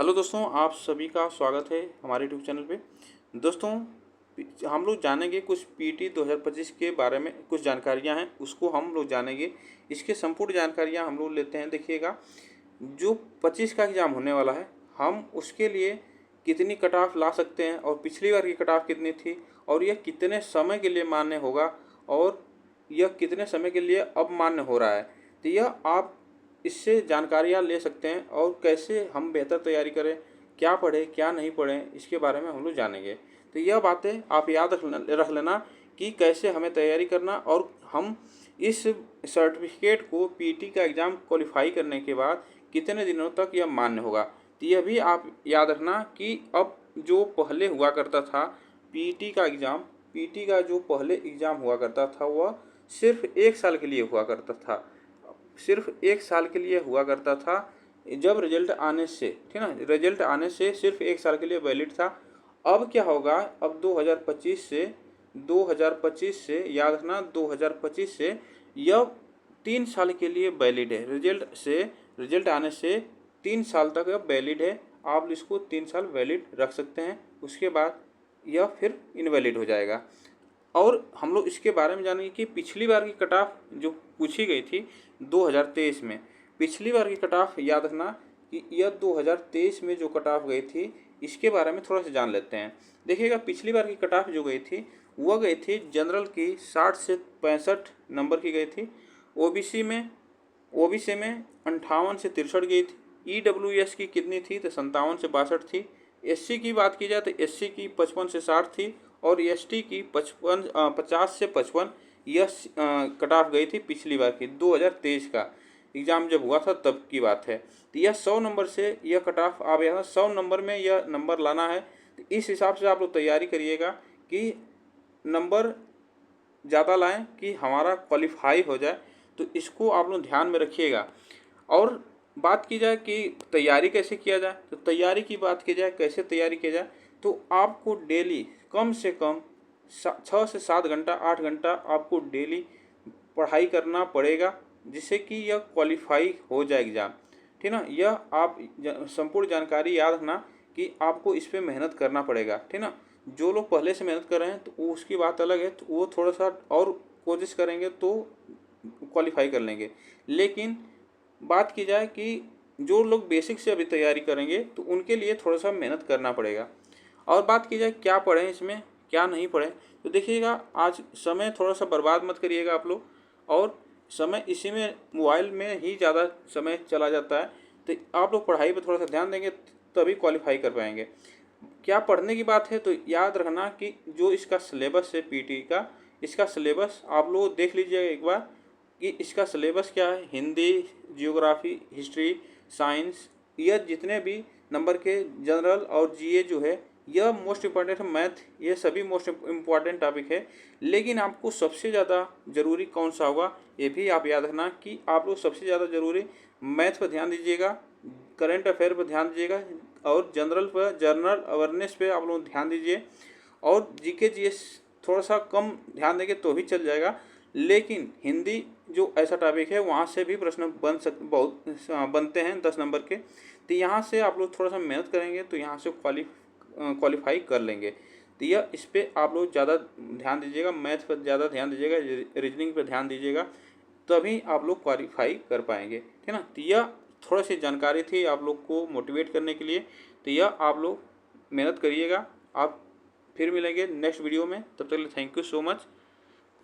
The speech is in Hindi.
हेलो दोस्तों, आप सभी का स्वागत है हमारे यूट्यूब चैनल पे। दोस्तों, हम लोग जानेंगे कुछ पीटी 2025 के बारे में कुछ जानकारियां हैं, उसको हम लोग जानेंगे। इसके संपूर्ण जानकारियां हम लोग लेते हैं। देखिएगा, जो 25 का एग्ज़ाम होने वाला है, हम उसके लिए कितनी कट ऑफ ला सकते हैं और पिछली बार की कट ऑफ कितनी थी और यह कितने समय के लिए मान्य होगा और यह कितने समय के लिए अब मान्य हो रहा है। तो यह आप इससे जानकारियाँ ले सकते हैं और कैसे हम बेहतर तैयारी करें, क्या पढ़ें क्या नहीं पढ़ें, इसके बारे में हम लोग जानेंगे। तो यह बातें आप याद रख लेना कि कैसे हमें तैयारी करना, और हम इस सर्टिफिकेट को पीटी का एग्ज़ाम क्वालिफाई करने के बाद कितने दिनों तक यह मान्य होगा। तो यह भी आप याद रखना कि अब जो पहले हुआ करता था पीटी का एग्ज़ाम, पीटी का जो पहले एग्ज़ाम हुआ करता था वह सिर्फ 1 साल के लिए हुआ करता था। सिर्फ 1 साल के लिए हुआ करता था। जब रिजल्ट आने से, ठीक ना, रिजल्ट आने से सिर्फ 1 साल के लिए वैलिड था। अब क्या होगा, अब 2025 से याद रखना, 2025 से यह 3 साल के लिए वैलिड है। रिजल्ट आने से 3 साल तक यह वैलिड है। आप इसको 3 साल वैलिड रख सकते हैं, उसके बाद यह फिर इनवैलिड हो जाएगा। और हम लोग इसके बारे में जानेंगे कि पिछली बार की कट ऑफ जो पूछी गई थी 2023 में, पिछली बार की कट ऑफ याद रखना कि यह 2023 में जो कट ऑफ गई थी, इसके बारे में थोड़ा सा जान लेते हैं। देखिएगा, पिछली बार की कट ऑफ जो गई थी वह गई थी जनरल की 60 से 65 नंबर की गई थी। ओबीसी में 58 से 63 गई थी। ईडब्ल्यूएस की कितनी थी, तो 57 से 62 थी। एससी की बात की जाए तो एससी की 55 से 60 थी और एसटी की 50 से 55 यह कट ऑफ गई थी पिछली बार की। 2023 का एग्ज़ाम जब हुआ था तब की बात है। तो यह 100 नंबर से यह कट ऑफ आ गया था। 100 नंबर में यह नंबर लाना है। तो इस हिसाब से आप लोग तैयारी करिएगा कि नंबर ज़्यादा लाएं कि हमारा क्वालिफाई हो जाए। तो इसको आप लोग ध्यान में रखिएगा। और बात की जाए कि तैयारी कैसे किया जाए, तो तैयारी की बात की जाए कैसे तैयारी किया जाए, तो आपको डेली कम से कम 6 से 7 घंटा 8 घंटा आपको डेली पढ़ाई करना पड़ेगा, जिससे कि यह क्वालिफाई हो जाए एग्ज़ाम। ठीक ना, यह आप संपूर्ण जानकारी याद रखना कि आपको इस पर मेहनत करना पड़ेगा। ठीक ना, जो लोग पहले से मेहनत कर रहे हैं तो वो उसकी बात अलग है, तो वो थोड़ा सा और कोशिश करेंगे तो क्वालिफाई कर लेंगे। लेकिन बात की जाए कि जो लोग बेसिक से अभी तैयारी करेंगे तो उनके लिए थोड़ा सा मेहनत करना पड़ेगा। और बात की जाए क्या पढ़ें इसमें क्या नहीं पढ़ें, तो देखिएगा, आज समय थोड़ा सा बर्बाद मत करिएगा आप लोग। और समय इसी में मोबाइल में ही ज़्यादा समय चला जाता है। तो आप लोग पढ़ाई पर थोड़ा सा ध्यान देंगे तभी क्वालिफाई कर पाएंगे। क्या पढ़ने की बात है, तो याद रखना कि जो इसका सिलेबस है पीटी का, इसका सिलेबस आप लोग देख लीजिएगा एक बार कि इसका सिलेबस क्या है। हिंदी, जियोग्राफी, हिस्ट्री, साइंस, यह जितने भी नंबर के जनरल और जीए जो है, यह मोस्ट इम्पॉर्टेंट है। मैथ, ये सभी मोस्ट इम्पॉर्टेंट टॉपिक है। लेकिन आपको सबसे ज़्यादा ज़रूरी कौन सा होगा, ये भी आप याद रखना कि आप लोग सबसे ज़्यादा ज़रूरी मैथ पर ध्यान दीजिएगा, करंट अफेयर पर ध्यान दीजिएगा और जनरल अवेयरनेस पे आप लोग ध्यान दीजिए। और जीके जीएस थोड़ा सा कम ध्यान देंगे तो भी चल जाएगा। लेकिन हिंदी जो ऐसा टॉपिक है वहाँ से भी प्रश्न बहुत बनते हैं 10 नंबर के। तो यहाँ से आप लोग थोड़ा सा मेहनत करेंगे तो यहाँ से क्वालिफाई कर लेंगे। तो यह इस पर आप लोग ज़्यादा ध्यान दीजिएगा, मैथ पर ज़्यादा ध्यान दीजिएगा, रीजनिंग पर ध्यान दीजिएगा, तभी आप लोग क्वालिफाई कर पाएंगे। ठीक ना, तो यह थोड़ा सी जानकारी थी आप लोग को मोटिवेट करने के लिए। तो यह आप लोग मेहनत करिएगा। आप फिर मिलेंगे नेक्स्ट वीडियो में, तब तक के लिए थैंक यू सो मच।